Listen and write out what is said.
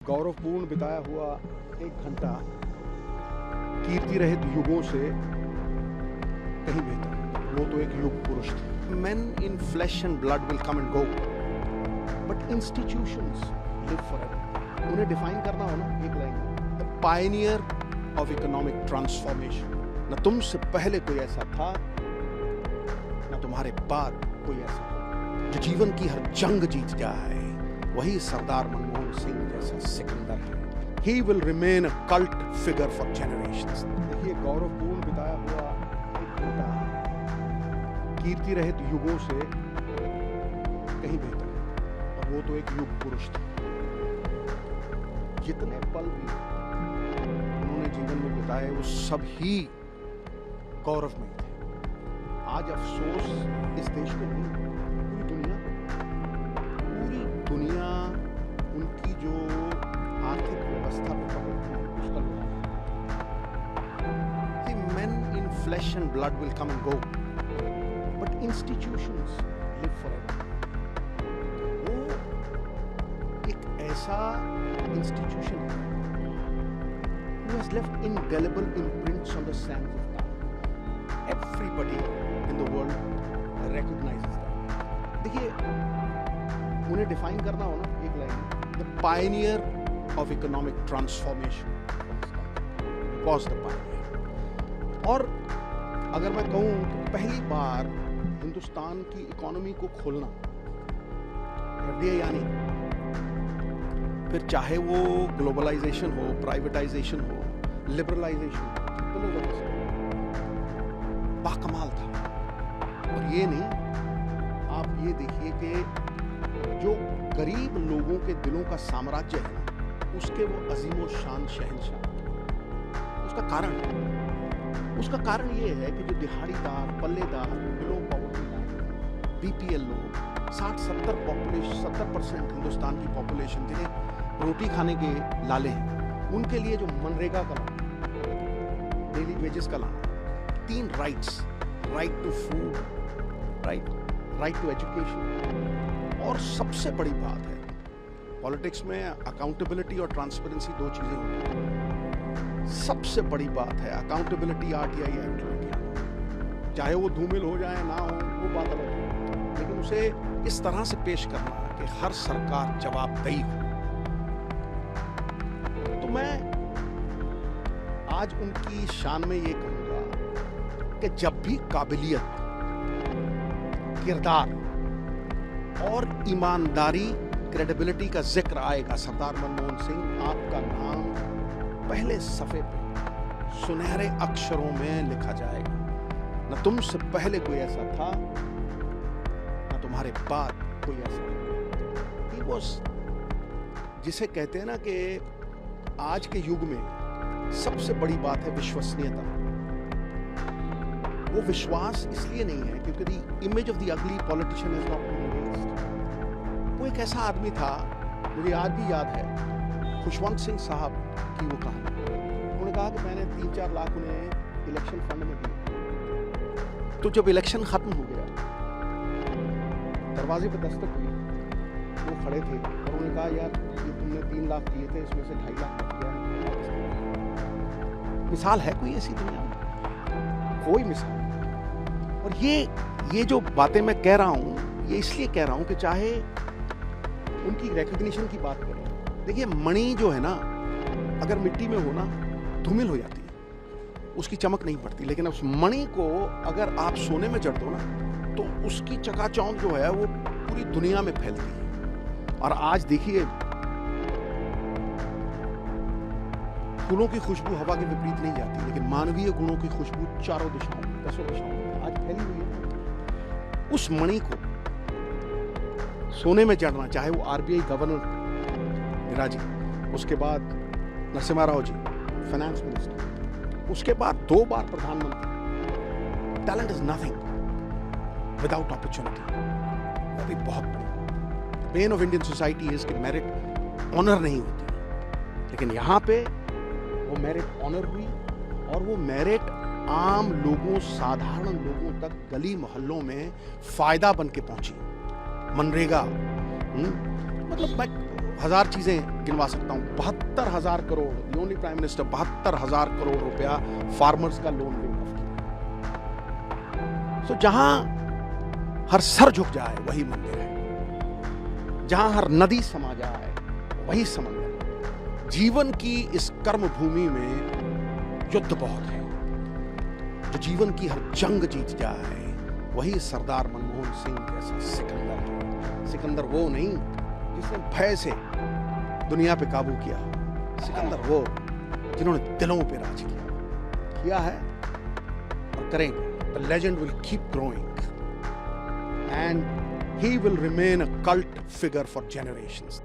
गौरवपूर्ण बिताया हुआ एक घंटा कीर्ति रहित युगों से कहीं बेहतर। वो तो एक युग पुरुष थे। Men in flesh and blood will come and go, but institutions live forever. उन्हें डिफाइन करना हो ना एक लाइन में, the pioneer of economic transformation. न तुमसे पहले कोई ऐसा था, न तुम्हारे बाद कोई ऐसा हो जो जीवन की हर जंग जीत जाए। वही सरदार मनमोहन सिंह जैसा सिकंदर है। He will remain a cult figure for generations. देखिए, गौरवपूर्ण बिताया हुआ एक घंटा कीर्ति रहित युगों से कहीं बेहतर है, और वो तो एक युग पुरुष थे। जितने पल भी उन्होंने जीवन में बिताए वो सब ही गौरवमय थे। आज अफसोस इस देश में नहीं, पूरी दुनिया उनकी जो आर्थिक व्यवस्था पे पकड़ थी उसका लोहा। See, men in flesh and blood will come and go, but institutions live forever. वो एक ऐसा institution है who has left indelible imprints on the sands of time. Everybody in the world recognizes that. देखिए, उन्हें define करना हो ना एक लाइन में, the pioneer of economic transformation was the pioneer. और अगर मैं कहूँ तो पहली बार हिंदुस्तान की इकोनॉमी को खोलना, FDI यानी, फिर चाहे वो ग्लोबलाइजेशन हो, प्राइवेटाइजेशन हो, लिबरलाइजेशन हो, बाकमाल था। और ये नहीं, आप ये देखिए कि जो गरीब लोगों के दिलों का साम्राज्य है ना, उसके वो अजीम और शान शहंशाह। उसका कारण ये है कि जो दिहाड़ीदार, पल्लेदार, बिलो पॉवर्टी लाइन, बीपीएल लोग, 60-70% हिंदुस्तान की पॉपुलेशन जिन्हें रोटी खाने के लाले हैं, उनके लिए जो मनरेगा का लाना, डेली वेजेस का लाना, 3 rights, right to food, right to education, और सबसे बड़ी बात है पॉलिटिक्स में अकाउंटेबिलिटी और ट्रांसपेरेंसी 2 चीजें होती हैं। सबसे बड़ी बात है अकाउंटेबिलिटी RTI एक्ट लेके आना, चाहे वो धूमिल हो जाए ना हो, वो बात अलग है, लेकिन उसे इस तरह से पेश करना कि हर सरकार जवाबदेही हो। तो मैं आज उनकी शान में ये कहूंगा कि जब भी काबिलियत, किरदार और ईमानदारी, क्रेडिबिलिटी का जिक्र आएगा, सरदार मनमोहन सिंह, आपका नाम पहले सफे पे सुनहरे अक्षरों में लिखा जाएगा। न तुमसे पहले कोई ऐसा था, न तुम्हारे बाद कोई ऐसा था। He was, जिसे कहते हैं ना कि आज के युग में सबसे बड़ी बात है विश्वसनीयता। वो विश्वास इसलिए नहीं है क्योंकि the image of the ugly politician is not being erased. वो एक ऐसा आदमी था, मुझे आज भी याद है खुशवंत सिंह साहब की वो कहानी। उन्होंने कहा कि मैंने 3-4 लाख उन्हें इलेक्शन फंड में दिए। तो जब इलेक्शन खत्म हो गया, दरवाजे पे दस्तक हुई, वो खड़े थे और उन्होंने कहा, यार ये तुमने 3 लाख दिए थे, इसमें से 2.5 लाख दिया। मिसाल है कोई ऐसी दुनिया में? कोई मिसाल। और ये जो बातें मैं कह रहा हूं, ये इसलिए कह रहा हूं कि चाहे उनकी रिकॉग्निशन की बात करें, देखिए मणि जो है ना, अगर मिट्टी में हो ना, धूमिल हो जाती है, उसकी चमक नहीं पड़ती, लेकिन उस मणि को अगर आप सोने में जड़ दो ना, तो उसकी चकाचौंध जो है वो पूरी दुनिया में फैलती है। और आज देखिए, फूलों की खुशबू हवा के विपरीत नहीं जाती, लेकिन मानवीय गुणों की खुशबू चारों दिशाओं में, 10 दिशाओं में आज फैली हुई है। उस मणि को सोने में जड़ना, चाहे वो RBI गवर्नर मीरा जी, उसके बाद नरसिम्हा राव जी फाइनेंस मिनिस्टर, उसके बाद 2 बार प्रधानमंत्री। Talent is nothing without opportunity. वो भी बहुत बड़ी pain of Indian society is कि मेरिट ऑनर नहीं होती, लेकिन यहाँ पे वो मेरिट ऑनर हुई, और वो मेरिट आम लोगों, साधारण लोगों तक गली मोहल्लों में फायदा बन के पहुंची। मनरेगा, मतलब मैं हजार चीजें गिनवा सकता हूं। 72,000 crore, the only prime minister 72,000 crore रुपया फार्मर्स का लोन विल ऑफ किया। सो जहां हर सर झुक जाए वही मंदिर है, जहां हर नदी समा जाए वही समंदर है। जीवन की इस कर्म भूमि में युद्ध बहुत है। जो जीवन की हर जंग जीत जाए वही सरदार मनमोहन सिंह जैसा सिकंदर है। सिकंदर वो नहीं जिसने भय से दुनिया पे काबू किया, सिकंदर वो जिन्होंने दिलों पे राज किया है और करेंगे। The legend will keep growing and he will remain a cult figure for generations.